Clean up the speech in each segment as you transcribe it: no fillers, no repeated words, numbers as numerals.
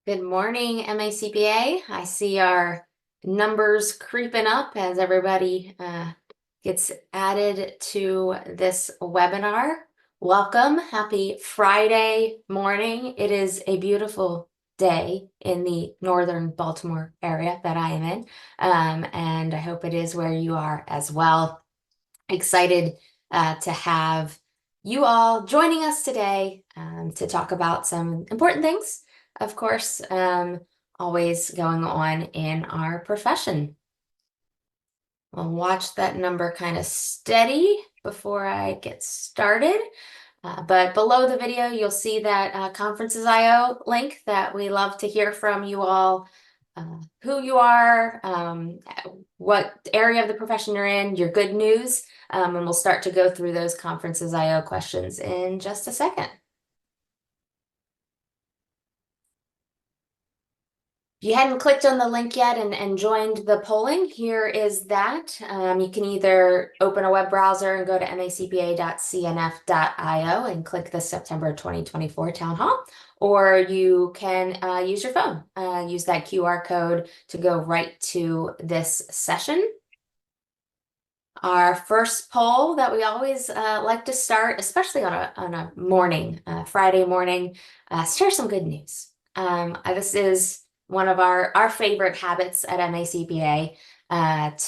Good morning, MACPA. I see our numbers creeping up as everybody gets added to this webinar. Welcome. Happy Friday morning. It is a beautiful day in the northern Baltimore area that I am in, and I hope it is where you are as well. Excited to have you all joining us today to talk about some important things, of course, always going on in our profession. I'll watch that number kind of steady before I get started. But below the video, you'll see that Conferences.io link that we love to hear from you all, who you are, what area of the profession you're in, your good news, and we'll start to go through those Conferences.io questions in just a second. If you hadn't clicked on the link yet and joined the polling, here is that. You can either open a web browser and go to macpa.cnf.io and click the September 2024 Town Hall, or you can use your phone, use that QR code to go right to this session. Our first poll that we always like to start, especially on a morning, Friday morning, share some good news. This is one of our favorite habits at MACPA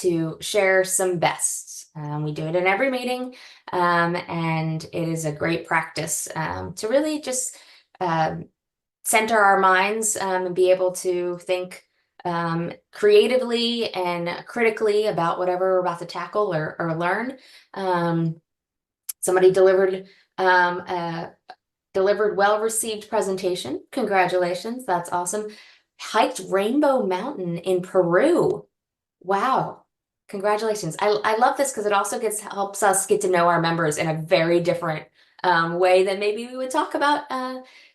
to share some bests. We do it in every meeting, and it is a great practice to really just center our minds and be able to think creatively and critically about whatever we're about to tackle or learn. Somebody delivered well-received presentation. Congratulations, that's awesome. Hiked Rainbow Mountain in Peru. Wow. Congratulations. I love this because it also helps us get to know our members in a very different way than maybe we would talk about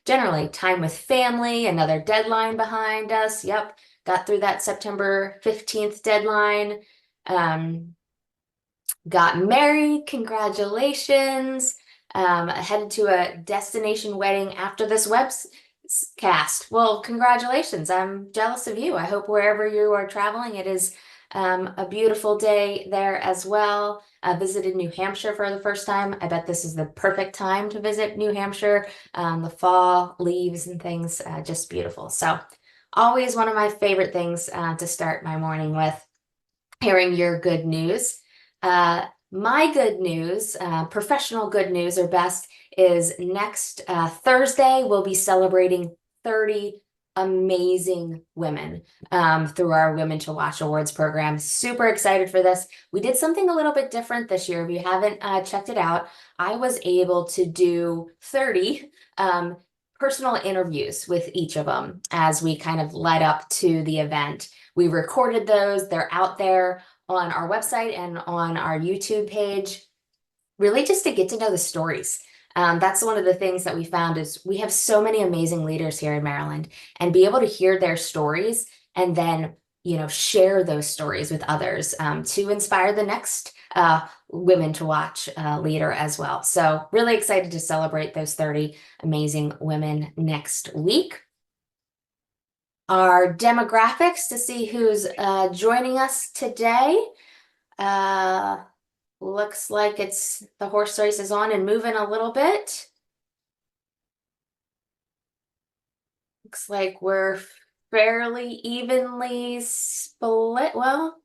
generally. Time with family, another deadline behind us. Yep, got through that September 15th deadline. Got married. Congratulations. Headed to a destination wedding after this webcast. Well, congratulations. I'm jealous of you. I hope wherever you are traveling, it is a beautiful day there as well. I visited New Hampshire for the first time. I bet this is the perfect time to visit New Hampshire. The fall leaves and things, just beautiful. So always one of my favorite things to start my morning with, hearing your good news. My good news, professional good news or best, is next Thursday we'll be celebrating 30 amazing women through our Women to Watch Awards program. Super excited for this. We did something a little bit different this year. If you haven't checked it out, I was able to do 30 personal interviews with each of them as we kind of led up to the event. We recorded those. They're out there on our website and on our YouTube page, really just to get to know the stories. That's one of the things that we found is we have so many amazing leaders here in Maryland, and be able to hear their stories and then, share those stories with others to inspire the next Women to Watch leader as well. So really excited to celebrate those 30 amazing women next week. Our demographics to see who's joining us today. Looks like the horse race is on and moving a little bit. Looks like we're fairly evenly split. Well,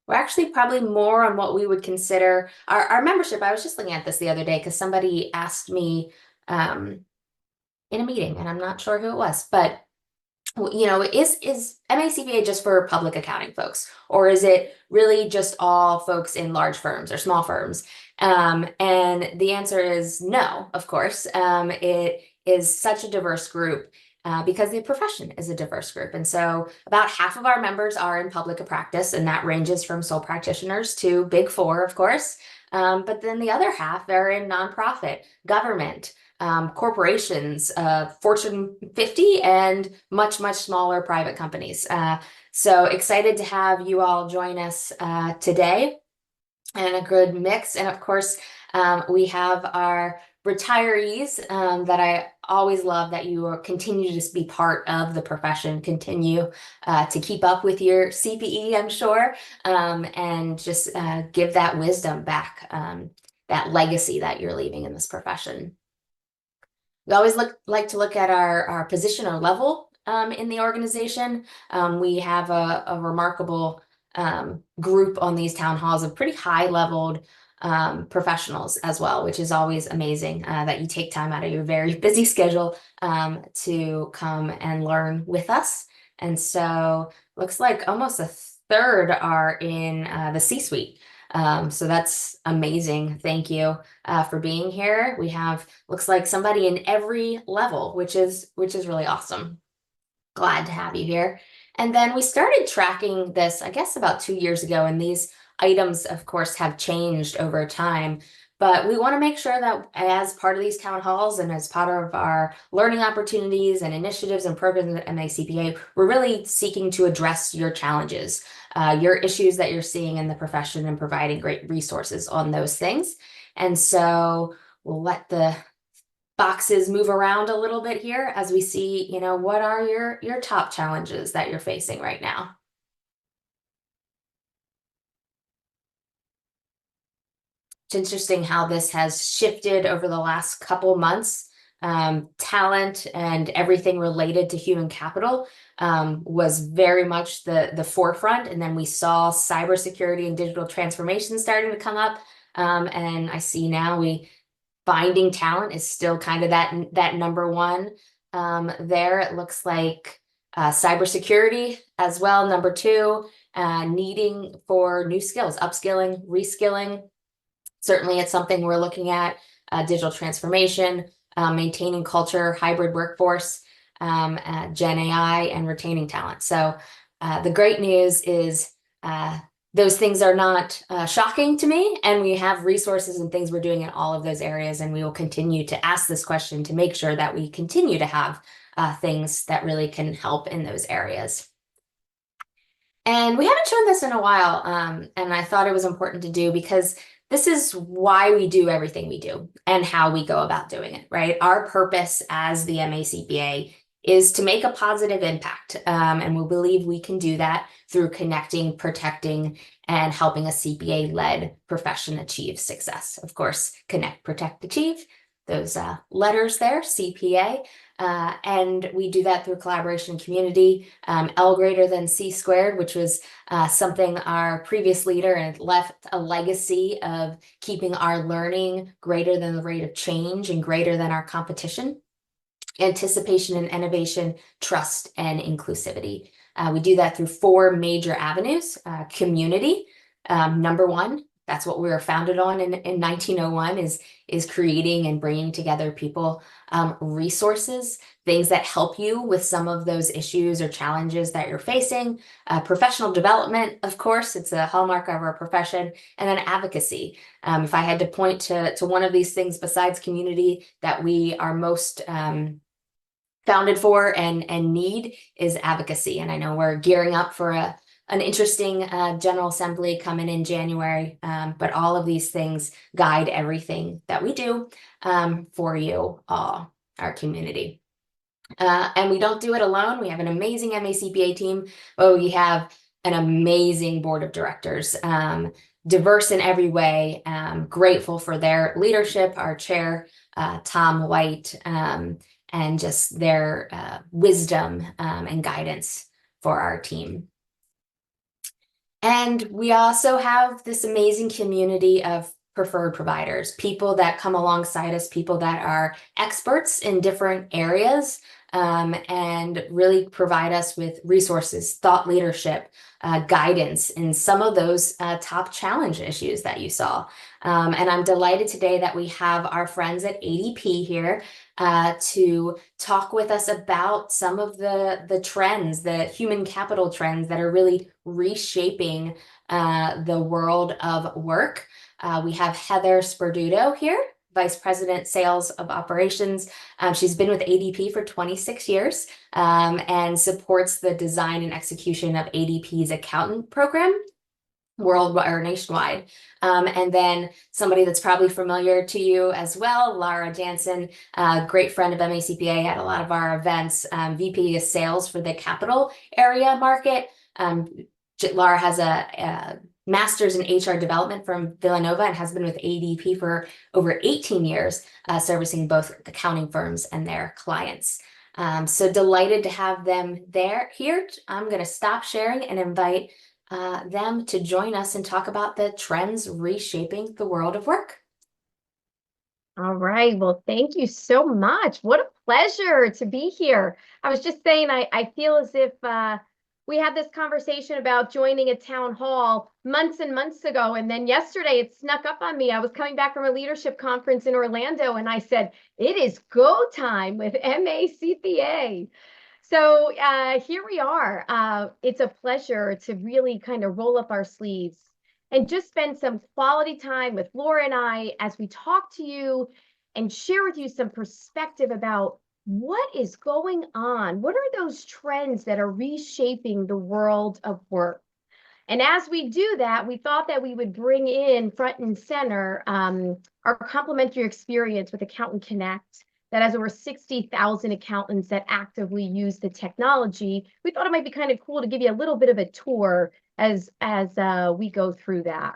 we're actually probably more on what we would consider our membership. I was just looking at this the other day because somebody asked me in a meeting, and I'm not sure who it was, but is MACPA just for public accounting folks, or is it really just all folks in large firms or small firms? And the answer is no, of course. It is such a diverse group because the profession is a diverse group. And so about half of our members are in public practice, and that ranges from sole practitioners to Big Four, of course. But then the other half are in nonprofit, government, corporations, Fortune 50, and much, much smaller private companies. So excited to have you all join us today, and a good mix. And of course, we have our retirees that I always love that you are continue to just be part of the profession, continue to keep up with your CPE, I'm sure, and just give that wisdom back, that legacy that you're leaving in this profession. We always like to look at our position or level in the organization. We have a remarkable group on these town halls of pretty high-leveled professionals as well, which is always amazing that you take time out of your very busy schedule to come and learn with us. And so looks like almost a third are in the C-suite. So that's amazing. Thank you for being here. We have, looks like somebody in every level, which is really awesome. Glad to have you here. And then we started tracking this, I guess, about 2 years ago, and these items, of course, have changed over time. But we want to make sure that as part of these town halls and as part of our learning opportunities and initiatives and programs at MACPA, we're really seeking to address your challenges, your issues that you're seeing in the profession, and providing great resources on those things. And so we'll let the boxes move around a little bit here as we see, what are your top challenges that you're facing right now? It's interesting how this has shifted over the last couple months. Talent and everything related to human capital was very much the forefront, and then we saw cybersecurity and digital transformation starting to come up. And I see now finding talent is still kind of that number one there. It looks like cybersecurity as well, number two, needing for new skills, upskilling, reskilling. Certainly, it's something we're looking at, digital transformation, maintaining culture, hybrid workforce, Gen AI, and retaining talent. So the great news is those things are not shocking to me, and we have resources and things we're doing in all of those areas, and we will continue to ask this question to make sure that we continue to have things that really can help in those areas. And we haven't shown this in a while, and I thought it was important to do because this is why we do everything we do and how we go about doing it, right? Our purpose as the MACPA is to make a positive impact, and we believe we can do that through connecting, protecting, and helping a CPA-led profession achieve success. Of course, connect, protect, achieve, those letters there, CPA. And we do that through collaboration and community, L greater than C squared, which was something our previous leader had left a legacy of keeping our learning greater than the rate of change and greater than our competition. Anticipation and innovation, trust, and inclusivity. We do that through 4 major avenues. Community, number one, that's what we were founded on in 1901, is creating and bringing together people. Resources, things that help you with some of those issues or challenges that you're facing. Professional development, of course, it's a hallmark of our profession. And then advocacy. If I had to point to one of these things besides community that we are most founded for and need, is advocacy. And I know we're gearing up for an interesting General Assembly coming in January, but all of these things guide everything that we do for you all, our community. And we don't do it alone. We have an amazing MACPA team. Oh, we have an amazing board of directors, diverse in every way, grateful for their leadership, our chair, Tom White, and just their wisdom and guidance for our team. And we also have this amazing community of preferred providers, people that come alongside us, people that are experts in different areas, and really provide us with resources, thought leadership, guidance in some of those top challenge issues that you saw. And I'm delighted today that we have our friends at ADP here to talk with us about some of the trends, the human capital trends that are really reshaping the world of work. We have Heather Sperduto here, Vice President, Sales of Operations. She's been with ADP for 26 years and supports the design and execution of ADP's accountant program. world or nationwide. And then somebody that's probably familiar to you as well, Lara Jansen, great friend of MACPA at a lot of our events, VP of sales for the capital area market. Lara has a master's in HR development from Villanova and has been with ADP for over 18 years, servicing both accounting firms and their clients. So delighted to have them here. I'm going to stop sharing and invite them to join us and talk about the trends reshaping the world of work. All right. Well, thank you so much. What a pleasure to be here. I was just saying, I feel as if we had this conversation about joining a town hall months and months ago. And then yesterday it snuck up on me. I was coming back from a leadership conference in Orlando and I said, it is go time with MACPA. So here we are. It's a pleasure to really kind of roll up our sleeves and just spend some quality time with Laura and I as we talk to you and share with you some perspective about what is going on. What are those trends that are reshaping the world of work? And as we do that, we thought that we would bring in front and center our complimentary experience with Accountant Connect that has over 60,000 accountants that actively use the technology. We thought it might be kind of cool to give you a little bit of a tour as we go through that.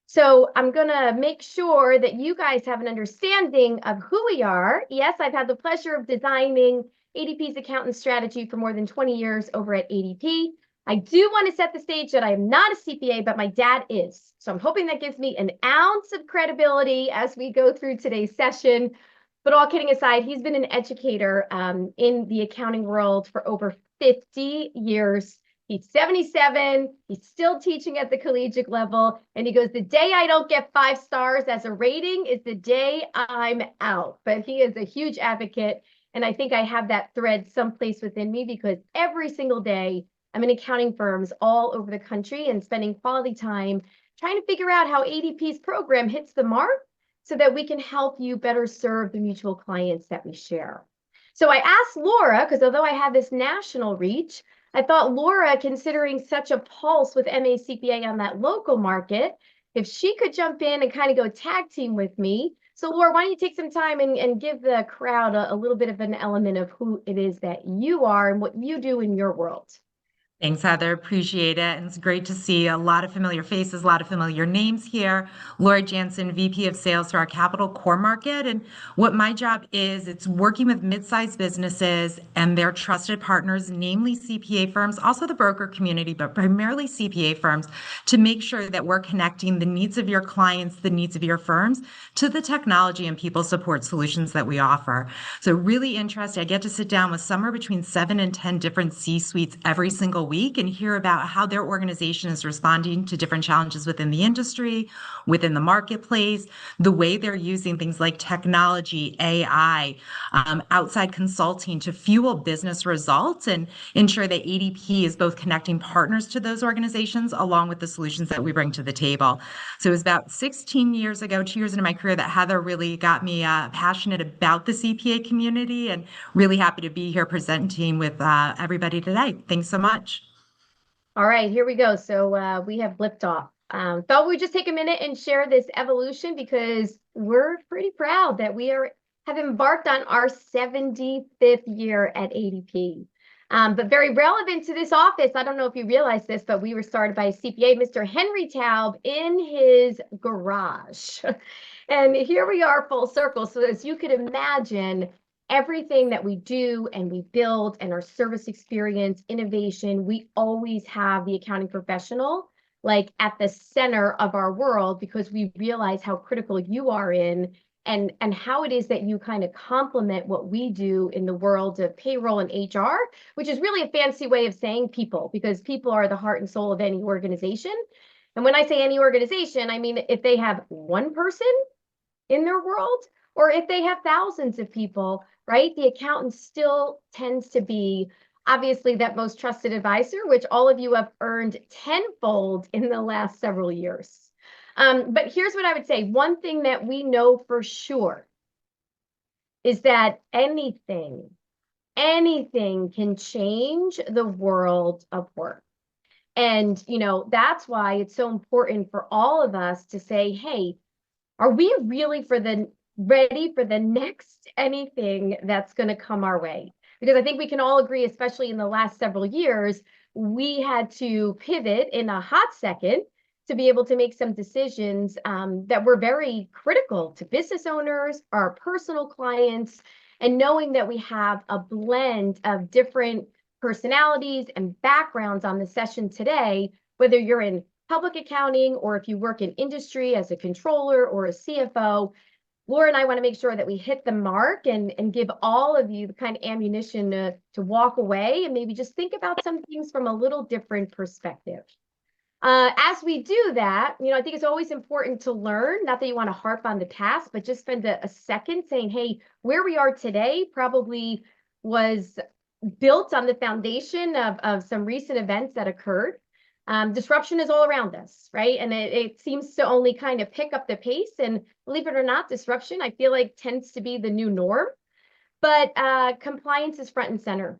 So I'm going to make sure that you guys have an understanding of who we are. Yes, I've had the pleasure of designing ADP's accountant strategy for more than 20 years over at ADP. I do want to set the stage that I am not a CPA, but my dad is. So I'm hoping that gives me an ounce of credibility as we go through today's session. But all kidding aside, he's been an educator in the accounting world for over 50 years. He's 77. He's still teaching at the collegiate level. And he goes, the day I don't get 5 stars as a rating is the day I'm out. But he is a huge advocate. And I think I have that thread someplace within me because every single day I'm in accounting firms all over the country and spending quality time trying to figure out how ADP's program hits the mark so that we can help you better serve the mutual clients that we share. So I asked Laura, because although I have this national reach, I thought Laura, considering such a pulse with MACPA on that local market, if she could jump in and kind of go tag team with me. So Laura, why don't you take some time and give the crowd a little bit of an element of who it is that you are and what you do in your world. Thanks, Heather. Appreciate it. And it's great to see a lot of familiar faces, a lot of familiar names here. Laura Jansen, VP of Sales for our Capital Core Market. And what my job is, it's working with mid-sized businesses and their trusted partners, namely CPA firms, also the broker community, but primarily CPA firms, to make sure that we're connecting the needs of your clients, the needs of your firms, to the technology and people support solutions that we offer. So really interesting. I get to sit down with somewhere between 7 and 10 different C-suites every single week and hear about how their organization is responding to different challenges within the industry, within the marketplace, the way they're using things like technology, AI, outside consulting to fuel business results and ensure that ADP is both connecting partners to those organizations along with the solutions that we bring to the table. So it was about 16 years ago, 2 years into my career, that Heather really got me passionate about the CPA community and really happy to be here presenting with everybody today. Thanks so much. All right, here we go. So we have blipped off. Thought we'd just take a minute and share this evolution because we're pretty proud that have embarked on our 75th year at ADP. But very relevant to this office, I don't know if you realize this, but we were started by a CPA, Mr. Henry Taub, in his garage. And here we are full circle. So as you could imagine, everything that we do and we build and our service experience, innovation, we always have the accounting professional like at the center of our world because we realize how critical you are in and how it is that you kind of complement what we do in the world of payroll and HR, which is really a fancy way of saying people because people are the heart and soul of any organization. And when I say any organization, I mean if they have one person in their world or if they have thousands of people, right? The accountant still tends to be obviously that most trusted advisor, which all of you have earned tenfold in the last several years. But here's what I would say. One thing that we know for sure is that anything can change the world of work. And, that's why it's so important for all of us to say, hey, are we really ready for the next anything that's going to come our way? Because I think we can all agree, especially in the last several years, we had to pivot in a hot second to be able to make some decisions that were very critical to business owners, our personal clients, and knowing that we have a blend of different personalities and backgrounds on the session today, whether you're in public accounting or if you work in industry as a controller or a CFO. Laura and I want to make sure that we hit the mark and give all of you the kind of ammunition to walk away and maybe just think about some things from a little different perspective. As we do that, I think it's always important to learn, not that you want to harp on the task, but just spend a second saying, hey, where we are today probably was built on the foundation of some recent events that occurred. Disruption is all around us, right? And it seems to only kind of pick up the pace. And believe it or not, disruption, I feel like, tends to be the new norm. But compliance is front and center,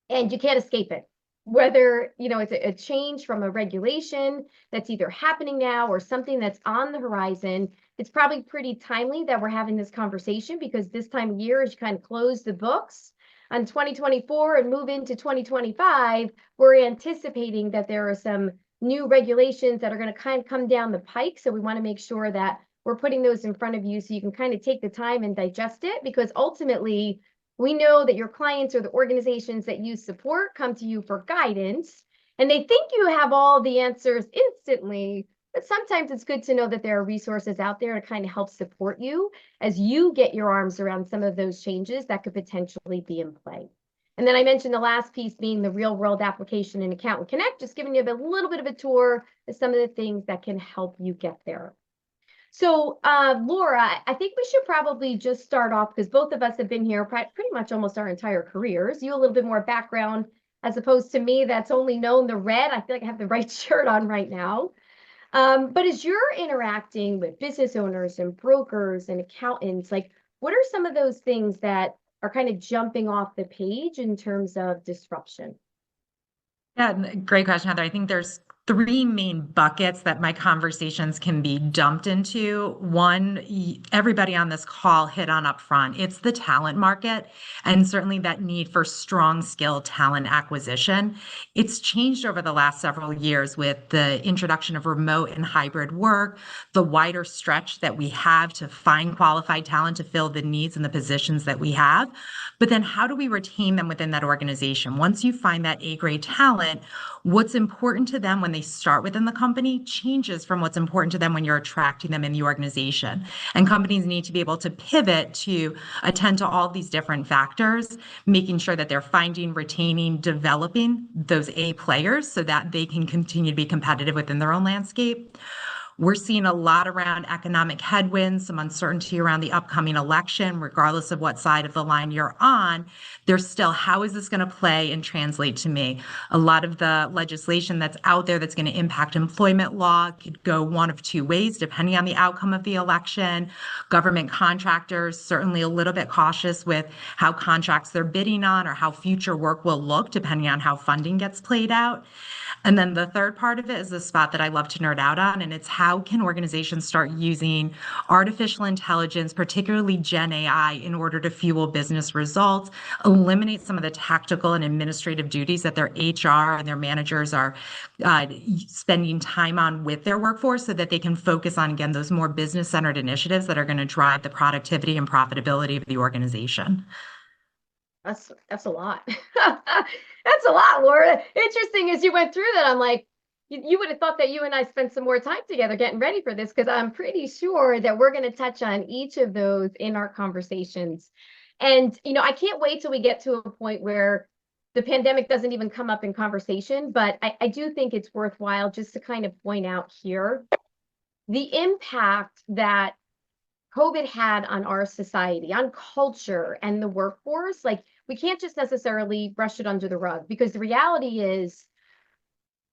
and you can't escape it. Whether, it's a change from a regulation that's either happening now or something that's on the horizon, it's probably pretty timely that we're having this conversation, because this time of year, as you kind of close the books on 2024 and move into 2025, we're anticipating that there are some new regulations that are going to kind of come down the pike. So we want to make sure that we're putting those in front of you so you can kind of take the time and digest it, because ultimately we know that your clients or the organizations that you support come to you for guidance, and they think you have all the answers instantly. But sometimes it's good to know that there are resources out there to kind of help support you as you get your arms around some of those changes that could potentially be in play. And then I mentioned the last piece being the real world application in Accountant Connect, just giving you a little bit of a tour of some of the things that can help you get there. So, Laura, I think we should probably just start off, because both of us have been here pretty much almost our entire careers. You a little bit more background as opposed to me that's only known the red. I feel like I have the right shirt on right now. But as you're interacting with business owners and brokers and accountants, like, what are some of those things that are kind of jumping off the page in terms of disruption? Yeah, great question, Heather. I think there's three main buckets that my conversations can be dumped into. One, everybody on this call hit on up front. It's the talent market, and certainly that need for strong skilled talent acquisition. It's changed over the last several years with the introduction of remote and hybrid work, the wider stretch that we have to find qualified talent to fill the needs and the positions that we have. But then how do we retain them within that organization? Once you find that A-grade talent, what's important to them when they start within the company changes from what's important to them when you're attracting them in the organization. And companies need to be able to pivot to attend to all these different factors, making sure that they're finding, retaining, developing those A players so that they can continue to be competitive within their own landscape. We're seeing a lot around economic headwinds, some uncertainty around the upcoming election, regardless of what side of the line you're on. There's still, how is this going to play and translate to me? A lot of the legislation that's out there that's going to impact employment law could go one of two ways, depending on the outcome of the election. Government contractors, certainly a little bit cautious with how contracts they're bidding on or how future work will look, depending on how funding gets played out. And then the third part of it is the spot that I love to nerd out on, and it's how can organizations start using artificial intelligence, particularly Gen AI, in order to fuel business results, eliminate some of the tactical and administrative duties that their HR and their managers are spending time on with their workforce so that they can focus on, again, those more business-centered initiatives that are going to drive the productivity and profitability of the organization. That's a lot. That's a lot, Laura. Interesting, as you went through that, I'm like, you would have thought that you and I spent some more time together getting ready for this, because I'm pretty sure that we're going to touch on each of those in our conversations. And, I can't wait till we get to a point where the pandemic doesn't even come up in conversation, but I do think it's worthwhile just to kind of point out here the impact that COVID had on our society, on culture and the workforce. Like, we can't just necessarily brush it under the rug, because the reality is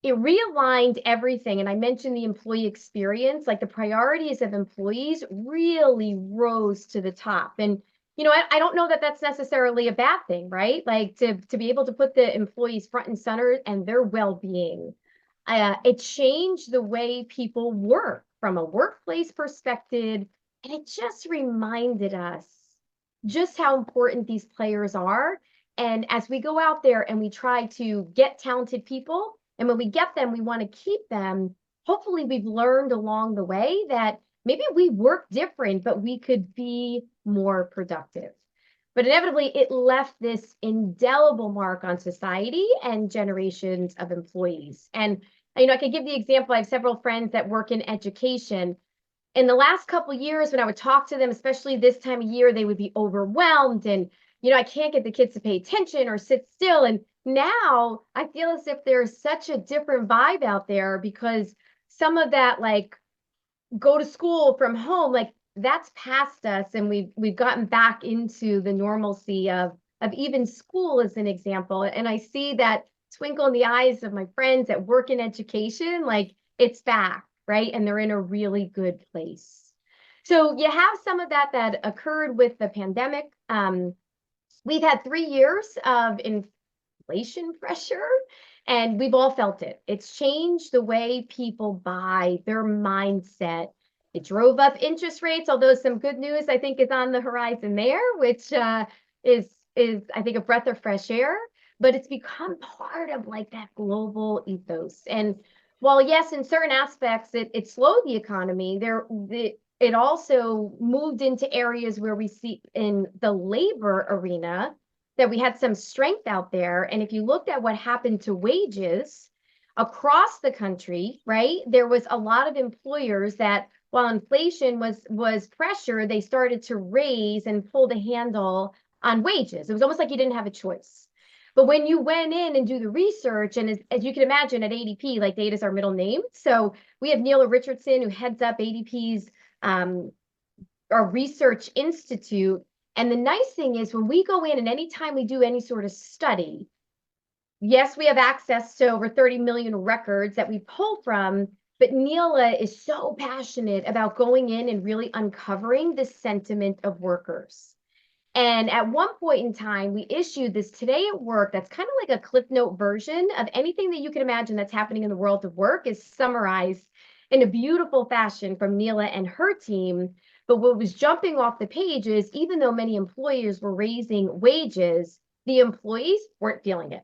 it realigned everything. And I mentioned the employee experience, like the priorities of employees really rose to the top. And, I don't know that that's necessarily a bad thing, right? Like to be able to put the employees front and center and their well-being. It changed the way people work from a workplace perspective, and it just reminded us just how important these players are. And as we go out there and we try to get talented people, and when we get them, we want to keep them. Hopefully, we've learned along the way that maybe we work different, but we could be more productive. But inevitably, it left this indelible mark on society and generations of employees. And I could give the example. I have several friends that work in education. In the last couple of years, when I would talk to them, especially this time of year, they would be overwhelmed and, I can't get the kids to pay attention or sit still. And now I feel as if there's such a different vibe out there because some of that, like, go to school from home, like that's past us, and we've gotten back into the normalcy of even school as an example. And I see that twinkle in the eyes of my friends that work in education, like it's back, right? And they're in a really good place. So you have some of that occurred with the pandemic. We've had 3 years of inflation pressure, and we've all felt it. It's changed the way people buy, their mindset. It drove up interest rates, although some good news I think is on the horizon there, which is I think a breath of fresh air. But it's become part of like that global ethos. And while yes, in certain aspects it slowed the economy, it also moved into areas where we see in the labor arena that we had some strength out there. And if you looked at what happened to wages across the country, right, there was a lot of employers that while inflation was pressure, they started to raise and pull the handle on wages. It was almost like you didn't have a choice. But when you went in and do the research, and as you can imagine at ADP, like data is our middle name. So we have Neela Richardson, who heads up ADP's our research institute. And the nice thing is when we go in and anytime we do any sort of study, yes, we have access to over 30 million records that we pull from, but Neela is so passionate about going in and really uncovering the sentiment of workers. And at one point in time, we issued this Today at Work that's kind of like a Cliff Note version of anything that you can imagine that's happening in the world of work is summarized in a beautiful fashion from Neela and her team. But what was jumping off the page is even though many employers were raising wages, the employees weren't feeling it,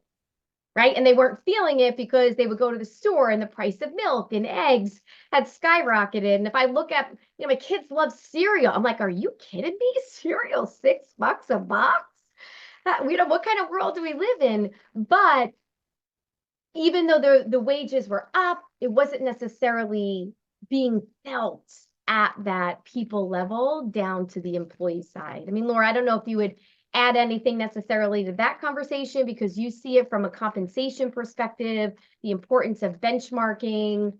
right? And they weren't feeling it because they would go to the store and the price of milk and eggs had skyrocketed. And if I look at, my kids love cereal. I'm like, are you kidding me? Cereal, $6 a box? What kind of world do we live in? But even though the wages were up, it wasn't necessarily being felt at that people level down to the employee side. I mean, Laura, I don't know if you would add anything necessarily to that conversation because you see it from a compensation perspective, the importance of benchmarking.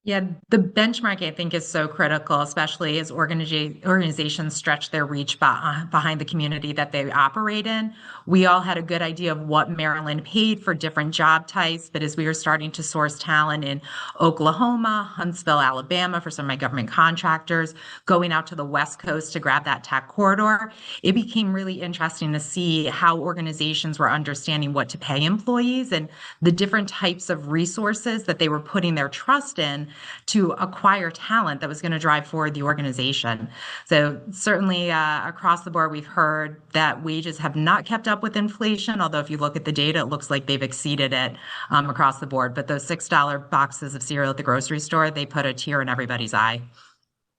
Yeah, the benchmark I think is so critical, especially as organizations stretch their reach behind the community that they operate in. We all had a good idea of what Maryland paid for different job types, but as we were starting to source talent in Oklahoma, Huntsville, Alabama for some of my government contractors, going out to the West Coast to grab that tech corridor, it became really interesting to see how organizations were understanding what to pay employees and the different types of resources that they were putting their trust in to acquire talent that was going to drive forward the organization. So certainly across the board, we've heard that wages have not kept up with inflation, although if you look at the data, it looks like they've exceeded it across the board. But those $6 boxes of cereal at the grocery store, they put a tear in everybody's eye.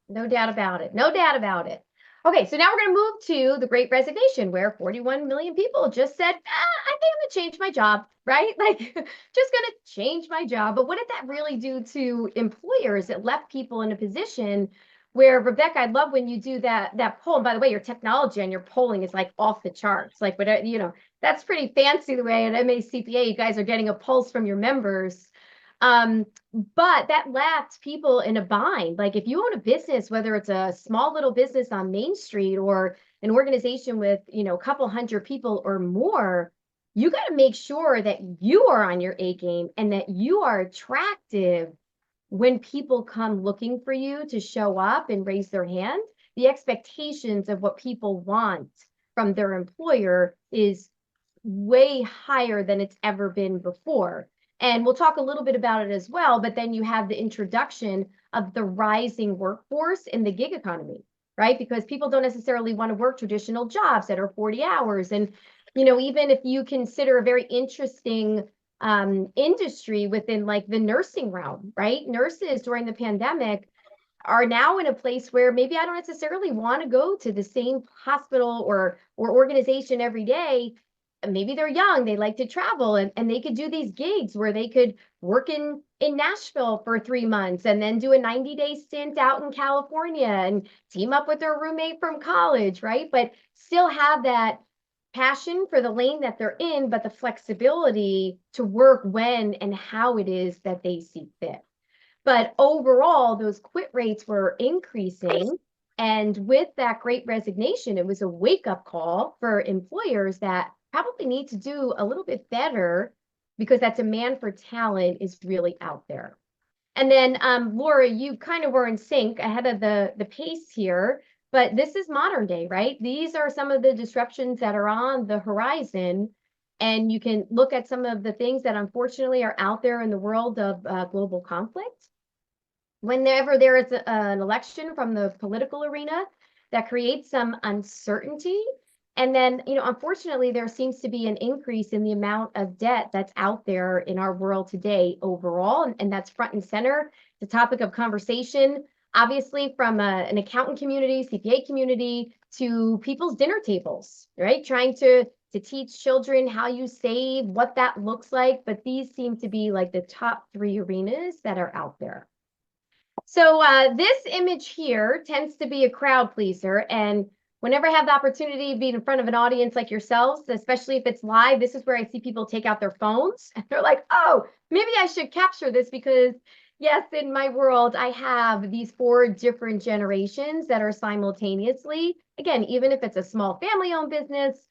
No doubt about it. No doubt about it. Okay, so now we're going to move to the Great Resignation, where 41 million people just said, I think I'm going to change my job, right? Like, just going to change my job. But what did that really do to employers? It left people in a position where, Rebecca, I love when you do that poll. And by the way, your technology on your polling is like off the charts. Like, that's pretty fancy the way at MACPA, you guys are getting a pulse from your members. But that left people in a bind. Like if you own a business, whether it's a small little business on Main Street or an organization with, a couple hundred people or more, you got to make sure that you are on your A game and that you are attractive when people come looking for you to show up and raise their hand. The expectations of what people want from their employer is way higher than it's ever been before. And we'll talk a little bit about it as well, but then you have the introduction of the rising workforce in the gig economy, right? Because people don't necessarily want to work traditional jobs that are 40 hours. And, even if you consider a very interesting industry within like the nursing realm, right? Nurses during the pandemic are now in a place where maybe I don't necessarily want to go to the same hospital or organization every day. Maybe they're young, they like to travel, and they could do these gigs where they could work in Nashville for 3 months and then do a 90-day stint out in California and team up with their roommate from college, right? But still have that passion for the lane that they're in, but the flexibility to work when and how it is that they see fit. But overall, those quit rates were increasing. And with that great resignation, it was a wake-up call for employers that probably need to do a little bit better because that demand for talent is really out there. And then, Laura, you kind of were in sync ahead of the pace here, but this is modern day, right? These are some of the disruptions that are on the horizon. And you can look at some of the things that unfortunately are out there in the world of global conflict. Whenever there is an election from the political arena, that creates some uncertainty. And then, unfortunately, there seems to be an increase in the amount of debt that's out there in our world today overall. And that's front and center, the topic of conversation, obviously from an accountant community, CPA community, to people's dinner tables, right? Trying to teach children how you save, what that looks like. But these seem to be like the top 3 arenas that are out there. So this image here tends to be a crowd pleaser. And whenever I have the opportunity of being in front of an audience like yourselves, especially if it's live, this is where I see people take out their phones. And they're like, oh, maybe I should capture this because, yes, in my world, I have these 4 different generations that are simultaneously, again, even if it's a small family-owned business,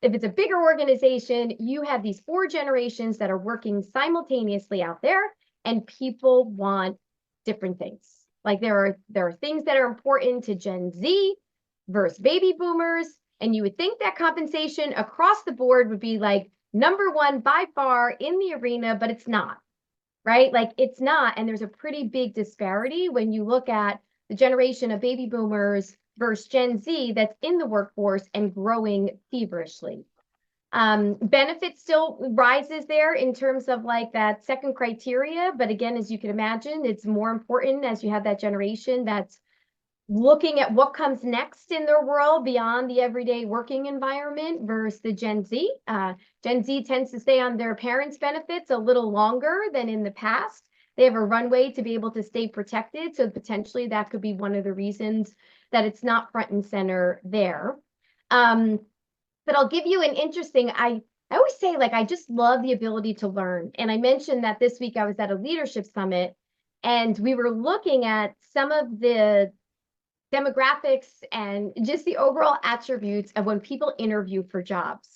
if it's a bigger organization, you have these 4 generations that are working simultaneously out there, and people want different things. Like there are things that are important to Gen Z versus baby boomers. And you would think that compensation across the board would be like number 1 by far in the arena, but it's not, right? Like it's not. And there's a pretty big disparity when you look at the generation of baby boomers versus Gen Z that's in the workforce and growing feverishly. Benefit still rises there in terms of like that second criteria. But again, as you can imagine, it's more important as you have that generation that's looking at what comes next in their world beyond the everyday working environment versus the Gen Z. Gen Z tends to stay on their parents' benefits a little longer than in the past. They have a runway to be able to stay protected. So potentially that could be one of the reasons that it's not front and center there. But I'll give you an interesting, I always say, like, I just love the ability to learn. And I mentioned that this week I was at a leadership summit and we were looking at some of the demographics and just the overall attributes of when people interview for jobs.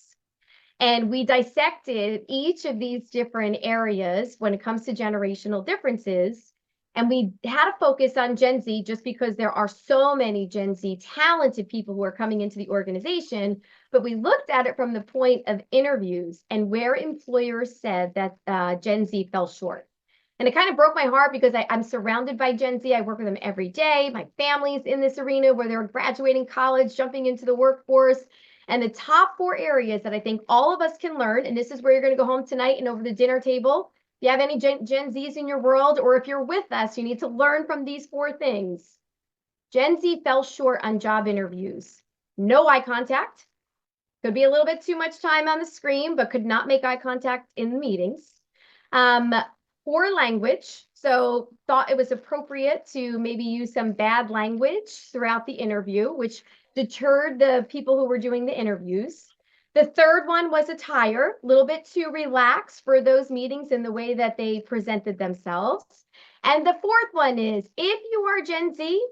And we dissected each of these different areas when it comes to generational differences. And we had a focus on Gen Z just because there are so many Gen Z talented people who are coming into the organization. But we looked at it from the point of interviews and where employers said that Gen Z fell short. And it kind of broke my heart because I'm surrounded by Gen Z. I work with them every day. My family's in this arena where they're graduating college, jumping into the workforce. And the top 4 areas that I think all of us can learn, and this is where you're going to go home tonight and over the dinner table. If you have any Gen Zs in your world, or if you're with us, you need to learn from these 4 things. Gen Z fell short on job interviews. No eye contact. Could be a little bit too much time on the screen, but could not make eye contact in the meetings. Poor language. So thought it was appropriate to maybe use some bad language throughout the interview, which deterred the people who were doing the interviews. The third one was attire, a little bit too relaxed for those meetings in the way that they presented themselves. And the fourth one is, if you are Gen Z,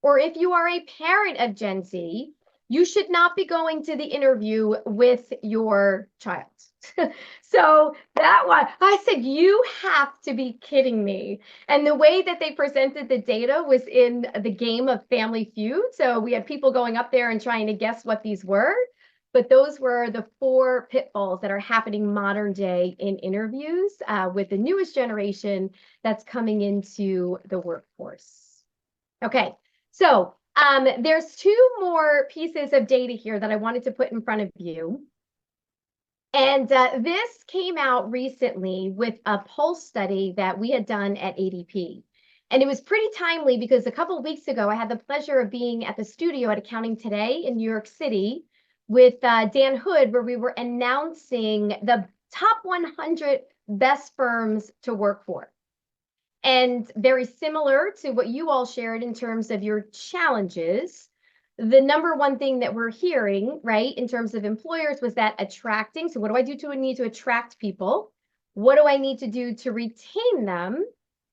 or if you are a parent of Gen Z, you should not be going to the interview with your child. So that one, I said, you have to be kidding me. And the way that they presented the data was in the game of Family Feud. So we had people going up there and trying to guess what these were. But those were the 4 pitfalls that are happening modern day in interviews with the newest generation that's coming into the workforce. Okay, so there's 2 more pieces of data here that I wanted to put in front of you. And this came out recently with a pulse study that we had done at ADP. And it was pretty timely because a couple of weeks ago, I had the pleasure of being at the studio at Accounting Today in New York City with Dan Hood, where we were announcing the top 100 best firms to work for. And very similar to what you all shared in terms of your challenges, the number one thing that we're hearing, right, in terms of employers was that attracting. So what do I do to need to attract people? What do I need to do to retain them?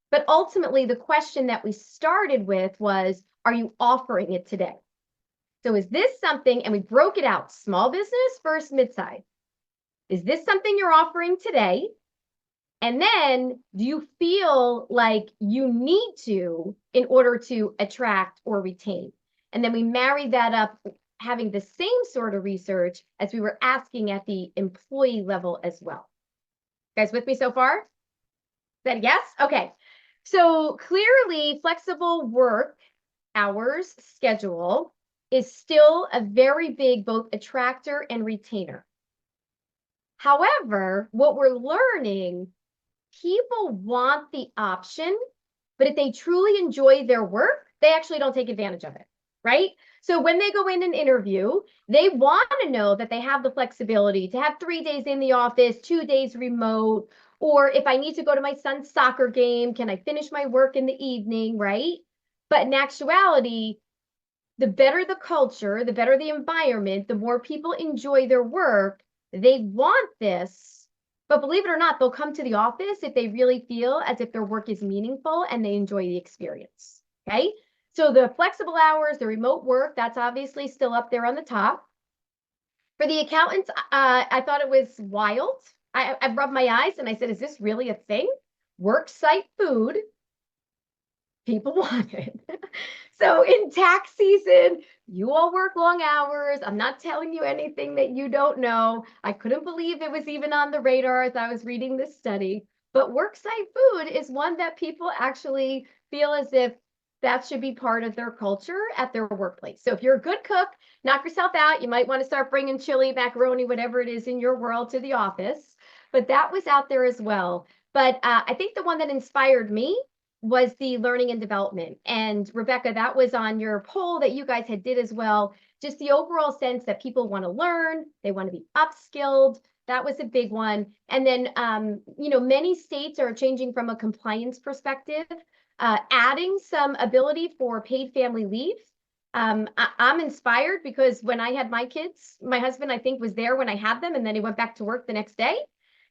But ultimately, the question that we started with was, are you offering it today? So is this something, and we broke it out, small business versus mid-size. Is this something you're offering today? And then do you feel like you need to in order to attract or retain? And then we married that up, having the same sort of research as we were asking at the employee level as well. You guys with me so far? Said yes? Okay. So clearly, flexible work hours schedule is still a very big both attractor and retainer. However, what we're learning, people want the option, but if they truly enjoy their work, they actually don't take advantage of it, right? So when they go in an interview, they want to know that they have the flexibility to have 3 days in the office, 2 days remote, or if I need to go to my son's soccer game, can I finish my work in the evening, right? But in actuality, the better the culture, the better the environment, the more people enjoy their work, they want this. But believe it or not, they'll come to the office if they really feel as if their work is meaningful and they enjoy the experience, okay? So the flexible hours, the remote work, that's obviously still up there on the top. For the accountants, I thought it was wild. I rubbed my eyes and I said, is this really a thing? Work site food, people want it. So in tax season, you all work long hours. I'm not telling you anything that you don't know. I couldn't believe it was even on the radar as I was reading this study. But worksite food is one that people actually feel as if that should be part of their culture at their workplace. So if you're a good cook, knock yourself out. You might want to start bringing chili, macaroni, whatever it is in your world to the office. But that was out there as well. But I think the one that inspired me was the learning and development. And Rebecca, that was on your poll that you guys had did as well. Just the overall sense that people want to learn, they want to be upskilled. That was a big one. And then, many states are changing from a compliance perspective, adding some ability for paid family leave. I'm inspired because when I had my kids, my husband, I think, was there when I had them, and then he went back to work the next day.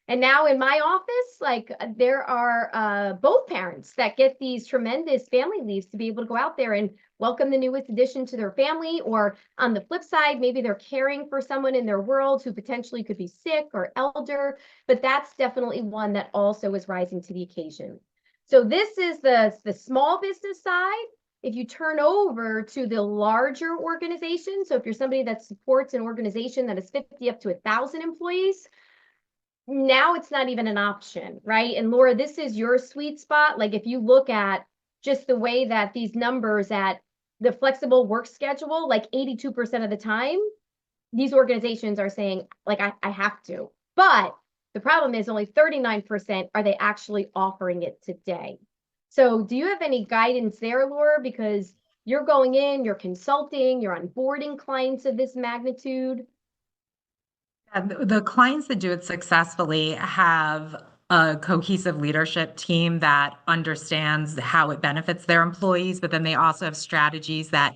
And now in my office, there are both parents that get these tremendous family leaves to be able to go out there and welcome the newest addition to their family. Or on the flip side, maybe they're caring for someone in their world who potentially could be sick or elder. But that's definitely one that also is rising to the occasion. So this is the small business side. If you turn over to the larger organization, so if you're somebody that supports an organization that is 50 up to 1,000 employees, now it's not even an option, right? And Laura, this is your sweet spot. Like if you look at just the way that these numbers at the flexible work schedule, like 82% of the time, these organizations are saying, like, I have to. But the problem is only 39% are they actually offering it today. So do you have any guidance there, Laura? Because you're going in, you're consulting, you're onboarding clients of this magnitude. The clients that do it successfully have a cohesive leadership team that understands how it benefits their employees, but then they also have strategies that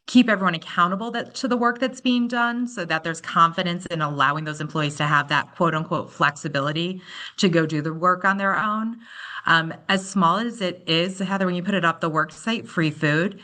keep everyone accountable to the work that's being done so that there's confidence in allowing those employees to have that quote unquote flexibility to go do the work on their own. As small as it is, Heather, when you put it up, the work site free food,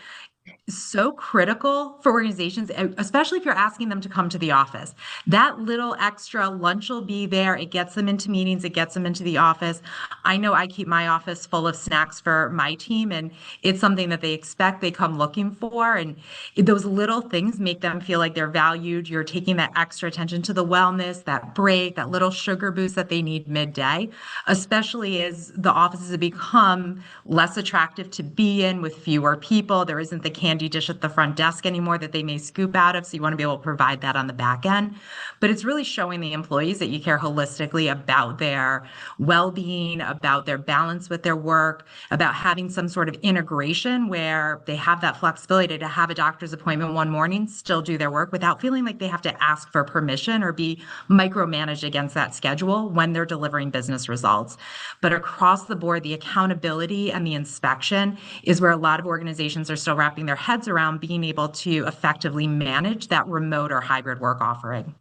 so critical for organizations, especially if you're asking them to come to the office. That little extra lunch will be there. It gets them into meetings, it gets them into the office. I know I keep my office full of snacks for my team, and it's something that they expect, they come looking for. And those little things make them feel like they're valued. You're taking that extra attention to the wellness, that break, that little sugar boost that they need midday, especially as the offices have become less attractive to be in with fewer people. There isn't the candy dish at the front desk anymore that they may scoop out of. So you want to be able to provide that on the back end. But it's really showing the employees that you care holistically about their well-being, about their balance with their work, about having some sort of integration where they have that flexibility to have a doctor's appointment one morning, still do their work without feeling like they have to ask for permission or be micromanaged against that schedule when they're delivering business results. But across the board, the accountability and the inspection is where a lot of organizations are still wrapping their heads around being able to effectively manage that remote or hybrid work offering.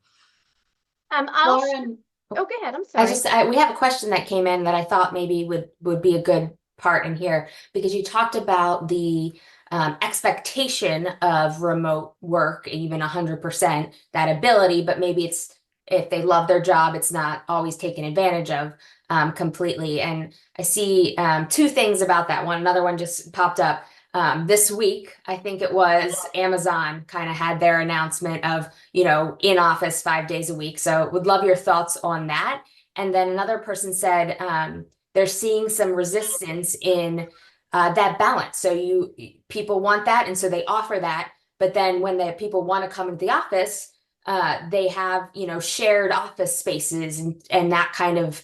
Lauren, Oh, go ahead. I'm I sorry. just we have a question that came in that I thought maybe would be a good part in here, because you talked about the expectation of remote work, even 100%, that ability, but maybe it's, if they love their job, it's not always taken advantage of completely. And I see two things about that. Another one just popped up. This week, I think it was Amazon kind of had their announcement of, in office 5 days a week. So would love your thoughts on that. And then another person said they're seeing some resistance in that balance. So people want that, and so they offer that. But then when the people want to come into the office, they have, shared office spaces and that kind of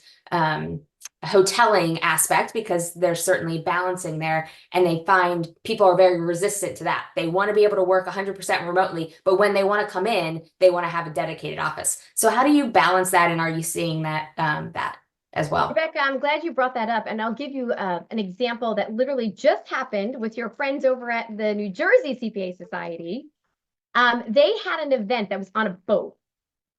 hoteling aspect, because they're certainly balancing there, and they find people are very resistant to that. They want to be able to work 100% remotely, but when they want to come in, they want to have a dedicated office. So how do you balance that, and are you seeing that that as well? Rebecca, I'm glad you brought that up, and I'll give you an example that literally just happened with your friends over at the New Jersey CPA Society. They had an event that was on a boat.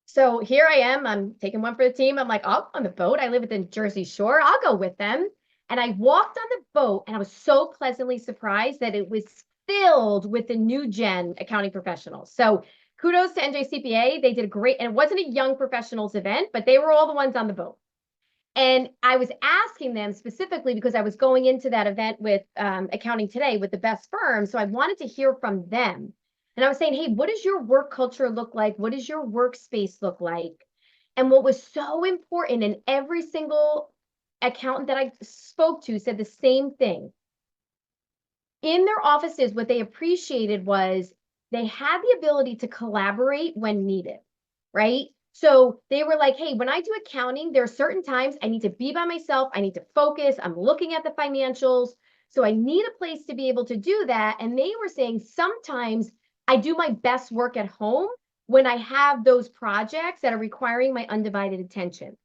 So here I am, I'm taking one for the team. I'm like, oh, on the boat. I live at the Jersey Shore. I'll go with them. And I walked on the boat, and I was so pleasantly surprised that it was filled with the new gen accounting professionals. So kudos to NJCPA. They did a great, and it wasn't a young professionals event, but they were all the ones on the boat. And I was asking them specifically because I was going into that event with Accounting Today with the best firms. So I wanted to hear from them. And I was saying, hey, what does your work culture look like? What does your workspace look like? And what was so important, and every single accountant that I spoke to said the same thing. In their offices, what they appreciated was they had the ability to collaborate when needed, right? So they were like, hey, when I do accounting, there are certain times I need to be by myself. I need to focus. I'm looking at the financials. So I need a place to be able to do that. And they were saying sometimes I do my best work at home when I have those projects that are requiring my undivided attention.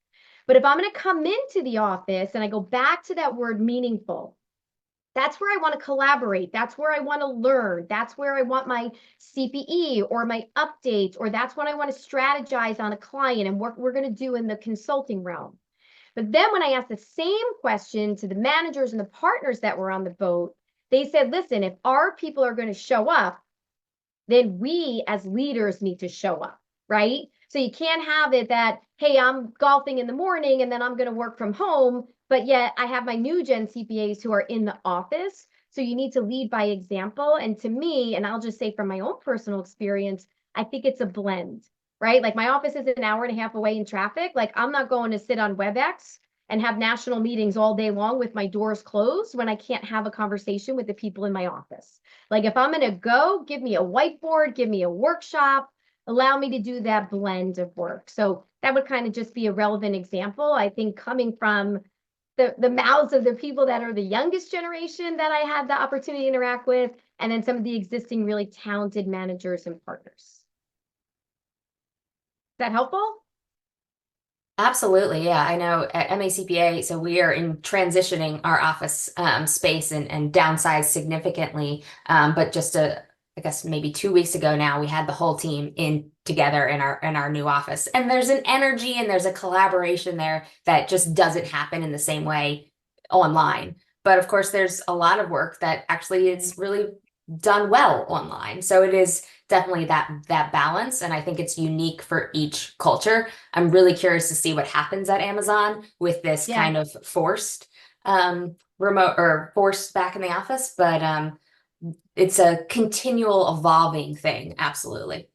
But if I'm going to come into the office, and I go back to that word meaningful, that's where I want to collaborate. That's where I want to learn. That's where I want my CPE or my updates, or that's when I want to strategize on a client and what we're going to do in the consulting realm. But then when I asked the same question to the managers and the partners that were on the boat, they said, listen, if our people are going to show up, then we as leaders need to show up, right? So you can't have it that, hey, I'm golfing in the morning and then I'm going to work from home, but yet I have my new gen CPAs who are in the office. So you need to lead by example. And to me, and I'll just say from my own personal experience, I think it's a blend, right? Like my office is an hour and a half away in traffic. Like I'm not going to sit on WebEx and have national meetings all day long with my doors closed when I can't have a conversation with the people in my office. Like if I'm going to go, give me a whiteboard, give me a workshop, allow me to do that blend of work. So that would kind of just be a relevant example. I think coming from the mouths of the people that are the youngest generation that I had the opportunity to interact with, and then some of the existing really talented managers and partners. Is that helpful? Absolutely. Yeah, I know at MACPA, so we are in transitioning our office space and downsized significantly. But just I guess maybe 2 weeks ago now, we had the whole team in together in our new office. And there's an energy and there's a collaboration there that just doesn't happen in the same way online. But of course, there's a lot of work that actually is really done well online. So it is definitely that balance, and I think it's unique for each culture. I'm really curious to see what happens at Amazon with this Yeah. kind of forced remote or forced back in the office, but it's a continual evolving thing. Absolutely.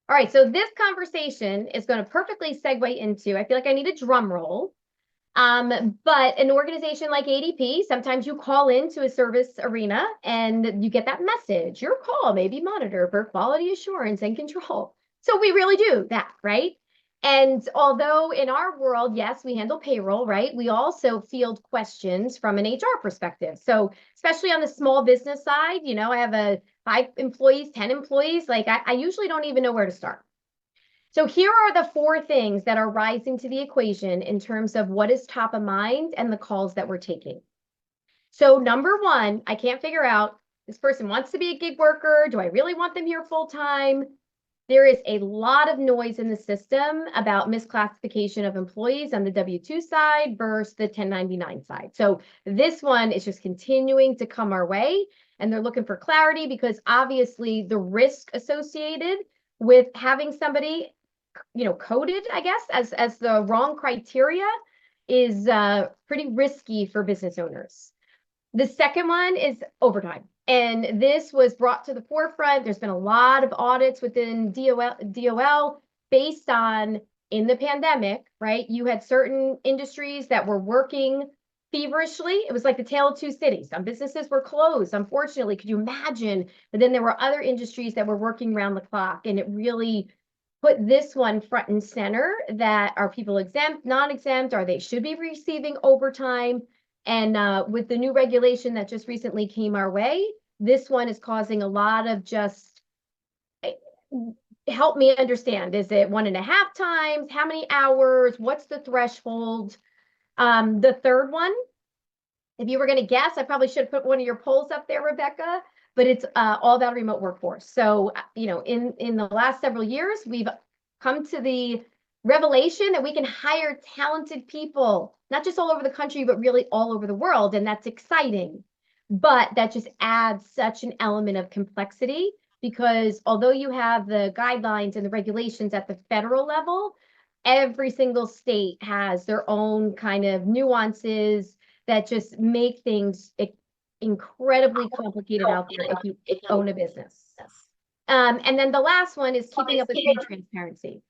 All right, so this conversation is going to perfectly segue into, I feel like I need a drum roll. But an organization like ADP, sometimes you call into a service arena and you get that message. Your call may be monitored for quality assurance and control. So we really do that, right? And although in our world, yes, we handle payroll, right? We also field questions from an HR perspective. So especially on the small business side, I have 5 employees, 10 employees, like I usually don't even know where to start. So here are the 4 things that are rising to the equation in terms of what is top of mind and the calls that we're taking. So number 1, I can't figure out, this person wants to be a gig worker. Do I really want them here full time? There is a lot of noise in the system about misclassification of employees on the W-2 side versus the 1099 side. So this one is just continuing to come our way, and they're looking for clarity because obviously the risk associated with having somebody coded, I guess, as the wrong criteria is pretty risky for business owners. The second one is overtime. And this was brought to the forefront. There's been a lot of audits within DOL based on in the pandemic, right? You had certain industries that were working feverishly. It was like the tale of two cities. Some businesses were closed, unfortunately. Could you imagine? But then there were other industries that were working around the clock. And it really put this one front and center, that are people exempt, non-exempt, or they should be receiving overtime. And with the new regulation that just recently came our way, this one is causing a lot of just, help me understand, is it 1.5 times? How many hours? What's the threshold? The third one, if you were going to guess, I probably should put one of your polls up there, Rebecca, but it's all about remote workforce. So, in the last several years, we've come to the revelation that we can hire talented people, not just all over the country, but really all over the world. And that's exciting. But that just adds such an element of complexity, because although you have the guidelines and the regulations at the federal level, every single state has their own kind of nuances that just make things incredibly complicated out there if you own a business. And then the last one is keeping up with pay transparency.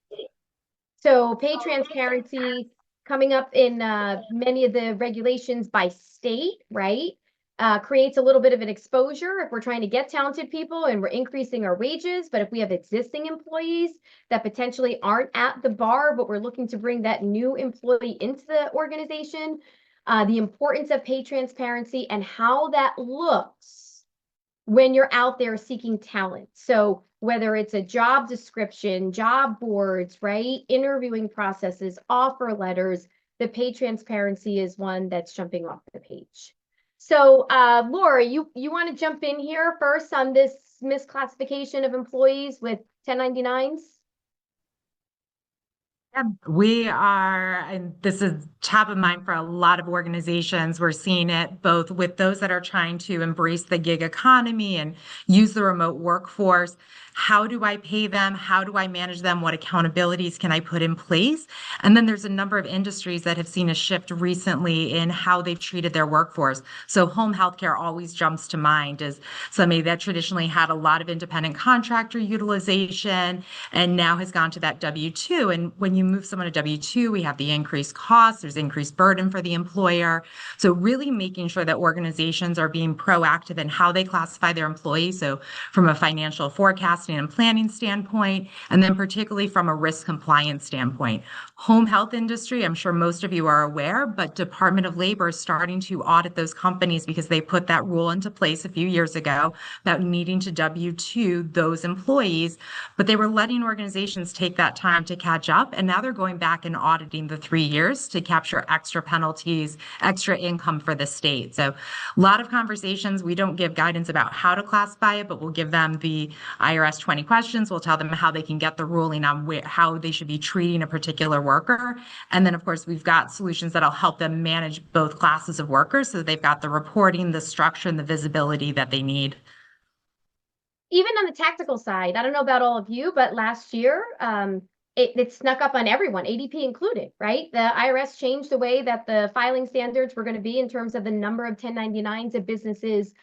So pay transparency coming up in many of the regulations by state, right? Creates a little bit of an exposure if we're trying to get talented people and we're increasing our wages. But if we have existing employees that potentially aren't at the bar, but we're looking to bring that new employee into the organization, the importance of pay transparency and how that looks when you're out there seeking talent. So whether it's a job description, job boards, right? Interviewing processes, offer letters, the pay transparency is one that's jumping off the page. So Laura, you want to jump in here first on this misclassification of employees with 1099s? Yeah, we are, and this is top of mind for a lot of organizations. We're seeing it both with those that are trying to embrace the gig economy and use the remote workforce. How do I pay them? How do I manage them? What accountabilities can I put in place? And then there's a number of industries that have seen a shift recently in how they've treated their workforce. So home healthcare always jumps to mind as somebody that traditionally had a lot of independent contractor utilization and now has gone to that W-2. And when you move someone to W-2, we have the increased costs, there's increased burden for the employer. So really making sure that organizations are being proactive in how they classify their employees. So from a financial forecasting and planning standpoint, and then particularly from a risk compliance standpoint. Home health industry, I'm sure most of you are aware, but Department of Labor is starting to audit those companies because they put that rule into place a few years ago about needing to W-2 those employees, but they were letting organizations take that time to catch up, and now they're going back and auditing the 3 years to capture extra penalties, extra income for the state. So a lot of conversations. We don't give guidance about how to classify it, but we'll give them the IRS 20 questions. We'll tell them how they can get the ruling on how they should be treating a particular worker. And then, of course, we've got solutions that'll help them manage both classes of workers so that they've got the reporting, the structure, and the visibility that they need. even on the tactical side, I don't know about all of you, but last year, it snuck up on everyone, ADP included, right? The IRS changed the way that the filing standards were going to be in terms of the number of 1099s that businesses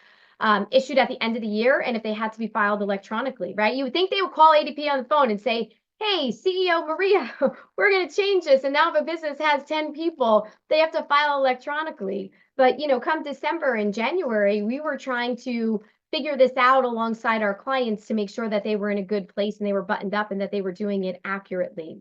issued at the end of the year, and if they had to be filed electronically, right? You would think they would call ADP on the phone and say, hey, CEO Maria, we're going to change this. And now if a business has 10 people, they have to file electronically. But, come December and January, we were trying to figure this out alongside our clients to make sure that they were in a good place and they were buttoned up and that they were doing it accurately.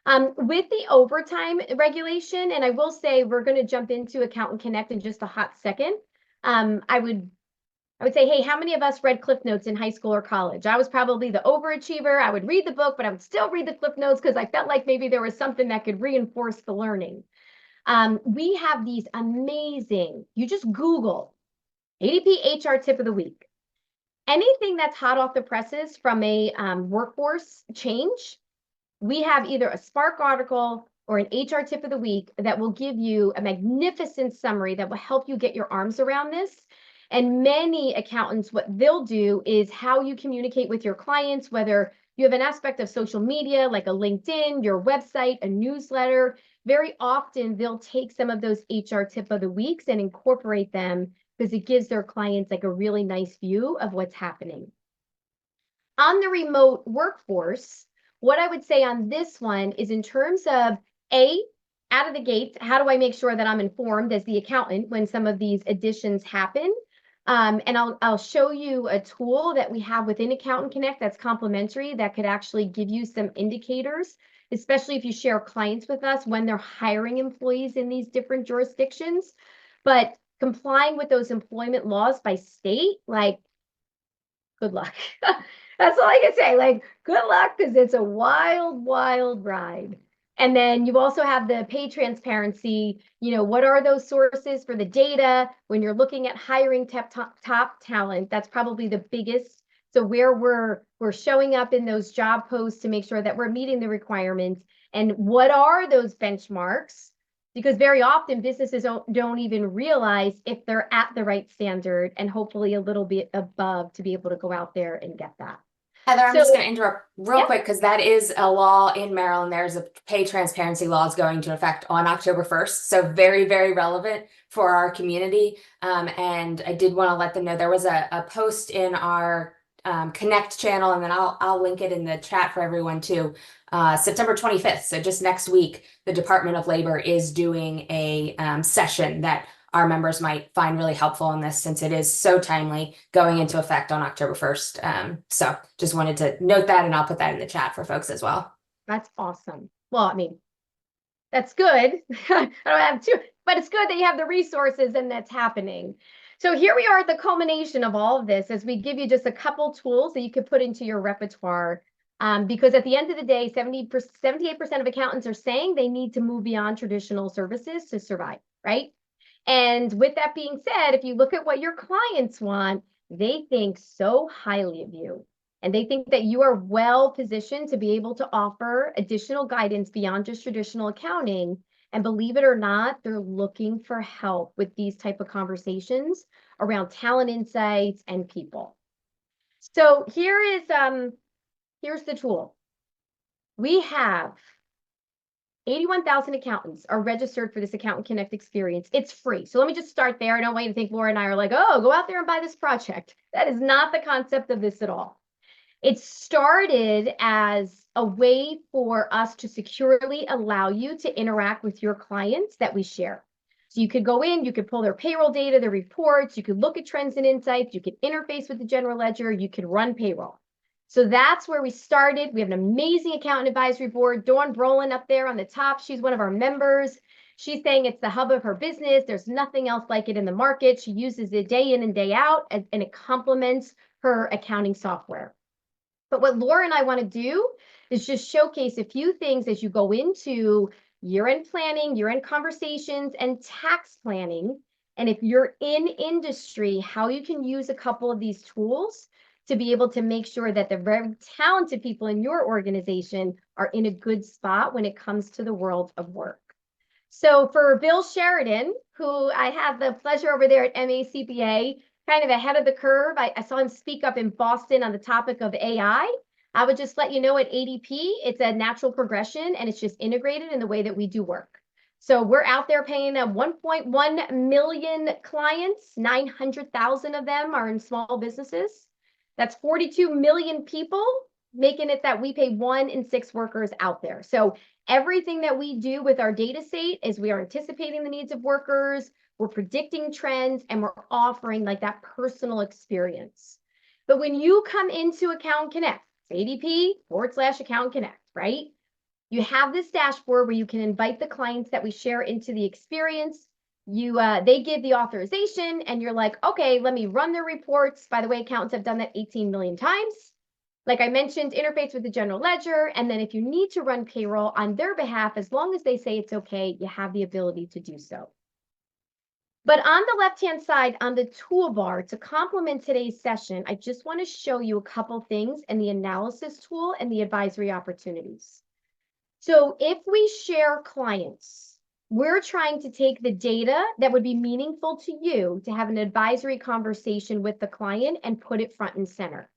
With the overtime regulation, and I will say we're going to jump into Accountant Connect in just a hot second. I would say, hey, how many of us read Cliff Notes in high school or college? I was probably the overachiever. I would read the book, but I would still read the Cliff Notes because I felt like maybe there was something that could reinforce the learning. We have these amazing, you just Google ADP HR tip of the week. Anything that's hot off the presses from a workforce change, we have either a Spark article or an HR tip of the week that will give you a magnificent summary that will help you get your arms around this. And many accountants, what they'll do is how you communicate with your clients, whether you have an aspect of social media, like a LinkedIn, your website, a newsletter. Very often they'll take some of those HR tip of the weeks and incorporate them because it gives their clients like a really nice view of what's happening. On the remote workforce, what I would say on this one is in terms of out of the gate, how do I make sure that I'm informed as the accountant when some of these additions happen? And I'll show you a tool that we have within Accountant Connect that's complimentary that could actually give you some indicators, especially if you share clients with us when they're hiring employees in these different jurisdictions. But complying with those employment laws by state, like, good luck. That's all I can say. Like, good luck, because it's a wild, wild ride. And then you also have the pay transparency. What are those sources for the data when you're looking at hiring top talent? That's probably the biggest. So where we're showing up in those job posts to make sure that we're meeting the requirements, and what are those benchmarks? Because very often businesses don't even realize if they're at the right standard and hopefully a little bit above to be able to go out there and get that. Heather, I'm just going to interrupt real quick because that is a law in Maryland. There's a pay transparency law is going to effect on October 1st. So very, very relevant for our community. And I did want to let them know there was a post in our Connect channel, and then I'll link it in the chat for everyone too. September 25th, so just next week, the Department of Labor is doing a session that our members might find really helpful in this, since it is so timely, going into effect on October 1st. So just wanted to note that, and I'll put that in the chat for folks as well. That's awesome. Well, I mean, that's good. I don't have to, but it's good that you have the resources and that's happening. So here we are at the culmination of all of this as we give you just a couple tools that you could put into your repertoire. Because at the end of the day, 78% of accountants are saying they need to move beyond traditional services to survive, right? And with that being said, if you look at what your clients want, they think so highly of you. And they think that you are well positioned to be able to offer additional guidance beyond just traditional accounting. And believe it or not, they're looking for help with these type of conversations around talent insights and people. So here's the tool. We have 81,000 accountants are registered for this Accountant Connect experience. It's free. So let me just start there. I don't want you to think Laura and I are like, oh, go out there and buy this project. That is not the concept of this at all. It started as a way for us to securely allow you to interact with your clients that we share. So you could go in, you could pull their payroll data, their reports, you could look at trends and insights, you could interface with the general ledger, you could run payroll. So that's where we started. We have an amazing accountant advisory board. Dawn Brolin up there on the top. She's one of our members. She's saying it's the hub of her business. There's nothing else like it in the market. She uses it day in and day out, and it complements her accounting software. But what Laura and I want to do is just showcase a few things as you go into year-end planning, year-end conversations, and tax planning. And if you're in industry, how you can use a couple of these tools to be able to make sure that the very talented people in your organization are in a good spot when it comes to the world of work. So for Bill Sheridan, who I have the pleasure over there at MACPA, kind of ahead of the curve. I saw him speak up in Boston on the topic of AI. I would just let you know at ADP, it's a natural progression and it's just integrated in the way that we do work. So we're out there paying 1.1 million clients, 900,000 of them are in small businesses. That's 42 million people, making it that we pay 1 in 6 workers out there. So everything that we do with our data set is we are anticipating the needs of workers, we're predicting trends, and we're offering like that personal experience. But when you come into Account Connect, ADP/Account Connect, right? You have this dashboard where you can invite the clients that we share into the experience. They give the authorization and you're like, okay, let me run their reports. By the way, accountants have done that 18 million times. Like I mentioned, interface with the general ledger. And then if you need to run payroll on their behalf, as long as they say it's okay, you have the ability to do so. But on the left-hand side, on the toolbar, to complement today's session, I just want to show you a couple things in the analysis tool and the advisory opportunities. So if we share clients, we're trying to take the data that would be meaningful to you to have an advisory conversation with the client and put it front and center.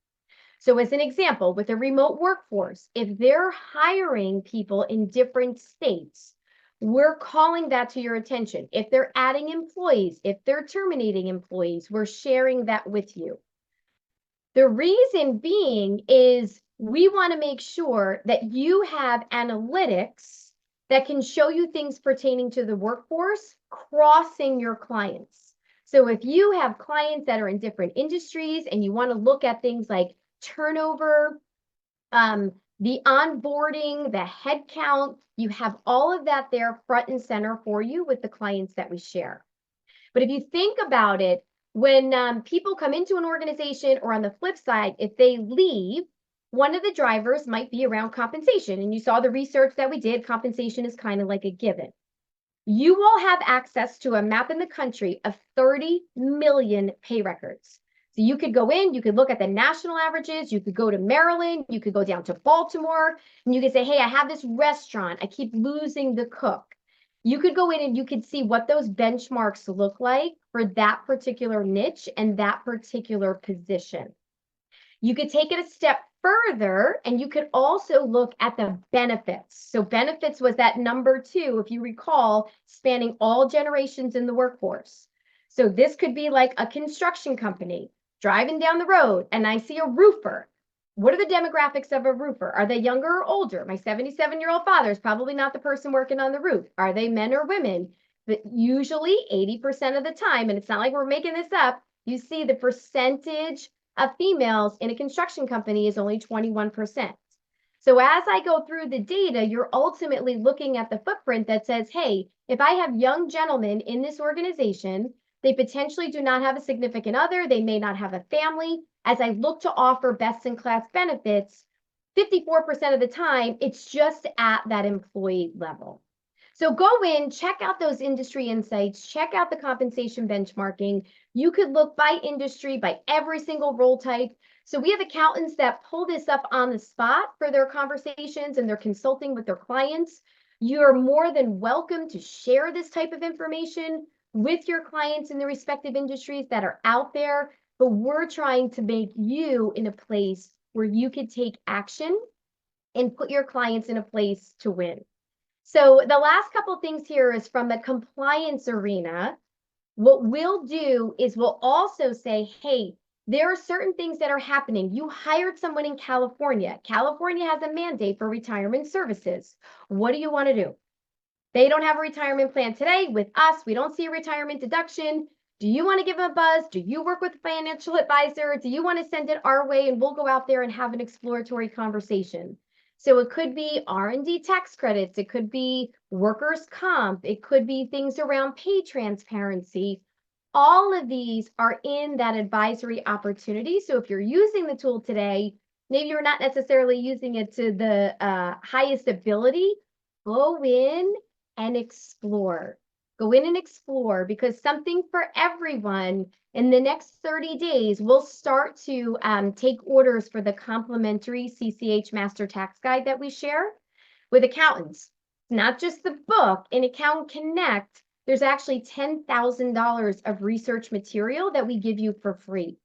So as an example, with a remote workforce, if they're hiring people in different states, we're calling that to your attention. If they're adding employees, if they're terminating employees, we're sharing that with you. The reason being is we want to make sure that you have analytics that can show you things pertaining to the workforce crossing your clients. So if you have clients that are in different industries and you want to look at things like turnover, the onboarding, the headcount, you have all of that there front and center for you with the clients that we share. But if you think about it, when people come into an organization, or on the flip side, if they leave, one of the drivers might be around compensation. And you saw the research that we did, compensation is kind of like a given. You will have access to a map in the country of 30 million pay records. So you could go in, you could look at the national averages, you could go to Maryland, you could go down to Baltimore, and you could say, hey, I have this restaurant, I keep losing the cook. You could go in and you could see what those benchmarks look like for that particular niche and that particular position. You could take it a step further and you could also look at the benefits. So benefits was that number 2, if you recall, spanning all generations in the workforce. So this could be like a construction company driving down the road and I see a roofer. What are the demographics of a roofer? Are they younger or older? My 77-year-old father is probably not the person working on the roof. Are they men or women? But usually 80% of the time, and it's not like we're making this up, you see the percentage of females in a construction company is only 21%. So as I go through the data, you're ultimately looking at the footprint that says, hey, if I have young gentlemen in this organization, they potentially do not have a significant other, they may not have a family. As I look to offer best-in-class benefits, 54% of the time, it's just at that employee level. So go in, check out those industry insights, check out the compensation benchmarking. You could look by industry, by every single role type. So we have accountants that pull this up on the spot for their conversations and they're consulting with their clients. You're more than welcome to share this type of information with your clients in the respective industries that are out there. But we're trying to make you in a place where you could take action and put your clients in a place to win. So the last couple of things here is from the compliance arena. What we'll do is we'll also say, hey, there are certain things that are happening. You hired someone in California. California has a mandate for retirement services. What do you want to do? They don't have a retirement plan today. With us, we don't see a retirement deduction. Do you want to give them a buzz? Do you work with a financial advisor? Do you want to send it our way and we'll go out there and have an exploratory conversation? So it could be R&D tax credits. It could be workers' comp. It could be things around pay transparency. All of these are in that advisory opportunity. So if you're using the tool today, maybe you're not necessarily using it to the highest ability, go in and explore. Go in and explore, because something for everyone in the next 30 days, we'll start to take orders for the complimentary CCH Master Tax Guide that we share with accountants. Not just the book. In Account Connect, there's actually $10,000 of research material that we give you for free.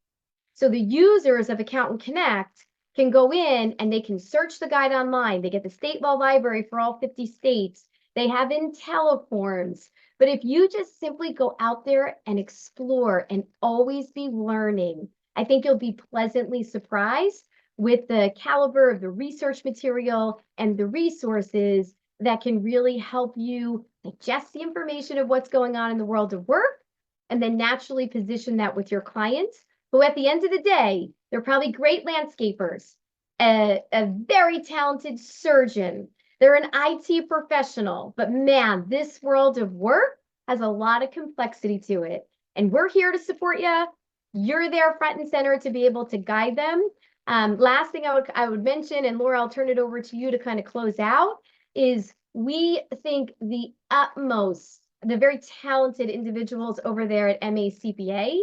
So the users of Accountant Connect can go in and they can search the guide online. They get the state law library for all 50 states. They have IntelliForms. But if you just simply go out there and explore and always be learning, I think you'll be pleasantly surprised with the caliber of the research material and the resources that can really help you digest the information of what's going on in the world of work, and then naturally position that with your clients, who at the end of the day, they're probably great landscapers, a very talented surgeon, they're an IT professional, but man, this world of work has a lot of complexity to it. And we're here to support you. You're there front and center to be able to guide them. Last thing I would mention, and Laura, I'll turn it over to you to kind of close out, is we think the very talented individuals over there at MACPA.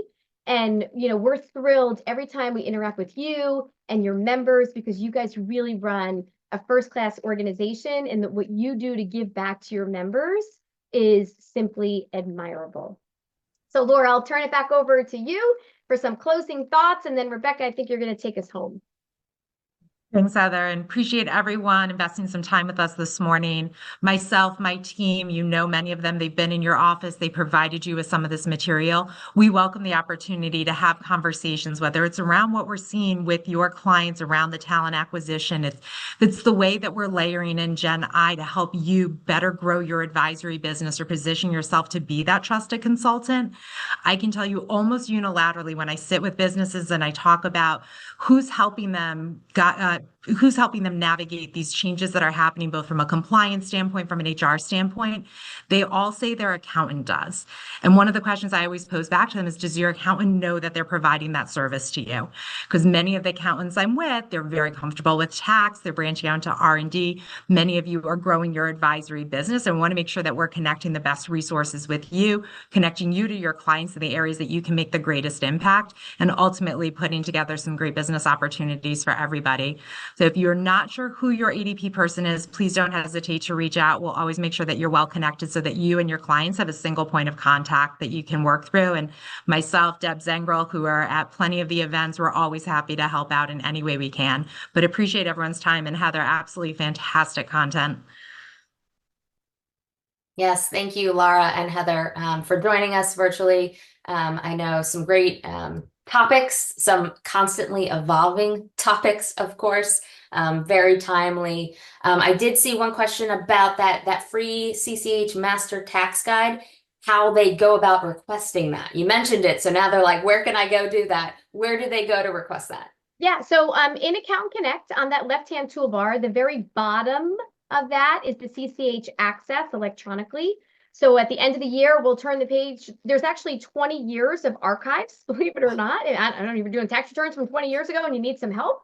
And, we're thrilled every time we interact with you and your members, because you guys really run a first-class organization, and that what you do to give back to your members is simply admirable. So Laura, I'll turn it back over to you for some closing thoughts. And then Rebecca, I think you're going to take us home. Thanks, Heather, and appreciate everyone investing some time with us this morning. Myself, my team, many of them, they've been in your office, they provided you with some of this material. We welcome the opportunity to have conversations, whether it's around what we're seeing with your clients around the talent acquisition. It's the way that we're layering in Gen I to help you better grow your advisory business or position yourself to be that trusted consultant. I can tell you almost unilaterally when I sit with businesses and I talk about who's helping them navigate these changes that are happening, both from a compliance standpoint, from an HR standpoint, they all say their accountant does. And one of the questions I always pose back to them is, does your accountant know that they're providing that service to you? Because many of the accountants I'm with, they're very comfortable with tax, they're branching out into R&D. Many of you are growing your advisory business and want to make sure that we're connecting the best resources with you, connecting you to your clients in the areas that you can make the greatest impact, and ultimately putting together some great business opportunities for everybody. So if you're not sure who your ADP person is, please don't hesitate to reach out. We'll always make sure that you're well connected so that you and your clients have a single point of contact that you can work through. And myself, Deb Zengrel, who are at plenty of the events, we're always happy to help out in any way we can. But appreciate everyone's time. And Heather, absolutely fantastic content. Yes, thank you, Laura and Heather, for joining us virtually. I know some great topics, some constantly evolving topics, of course, very timely. I did see one question about that free CCH Master Tax Guide, how they go about requesting that. You mentioned it, so now they're like, where can I go do that? Where do they go to request that? Yeah, so in Accountant Connect, on that left-hand toolbar, the very bottom of that is the CCH Access electronically. So at the end of the year, we'll turn the page. There's actually 20 years of archives, believe it or not. I don't even doing tax returns from 20 years ago and you need some help.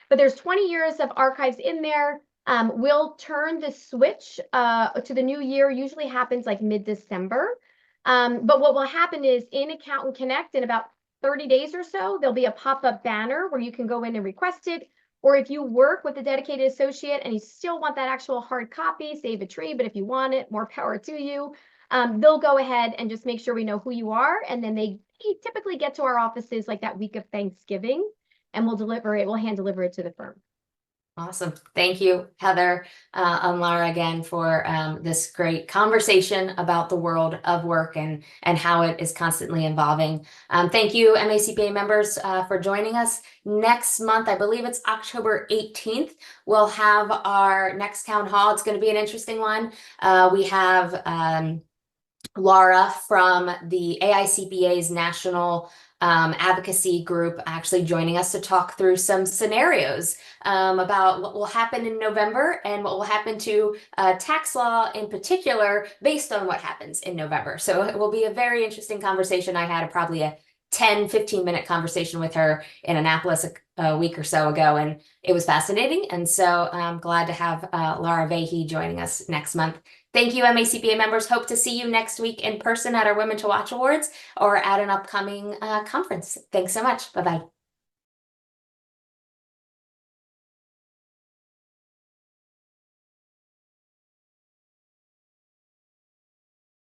But there's 20 years of archives in there. We'll turn the switch to the new year, usually happens like mid-December. But what will happen is in Accountant Connect, in about 30 days or so, there'll be a pop-up banner where you can go in and request it. Or if you work with a dedicated associate and you still want that actual hard copy, save a tree, but if you want it, more power to you. They'll go ahead and just make sure we know who you are. And then they typically get to our offices like that week of Thanksgiving, and we'll hand deliver it to the firm. Awesome. Thank you, Heather and Laura, again for this great conversation about the world of work and how it is constantly evolving. Thank you, MACPA members, for joining us. Next month, I believe it's October 18th, we'll have our next town hall. It's going to be an interesting one. We have Laura from the AICPA's National Advocacy Group actually joining us to talk through some scenarios about what will happen in November and what will happen to tax law in particular based on what happens in November. So it will be a very interesting conversation. I had probably a 10-15-minute conversation with her in Annapolis a week or so ago, and it was fascinating. And so I'm glad to have Laura Vahey joining us next month. Thank you, MACPA members. Hope to see you next week in person at our Women to Watch Awards or at an upcoming conference. Thanks so much. Bye-bye.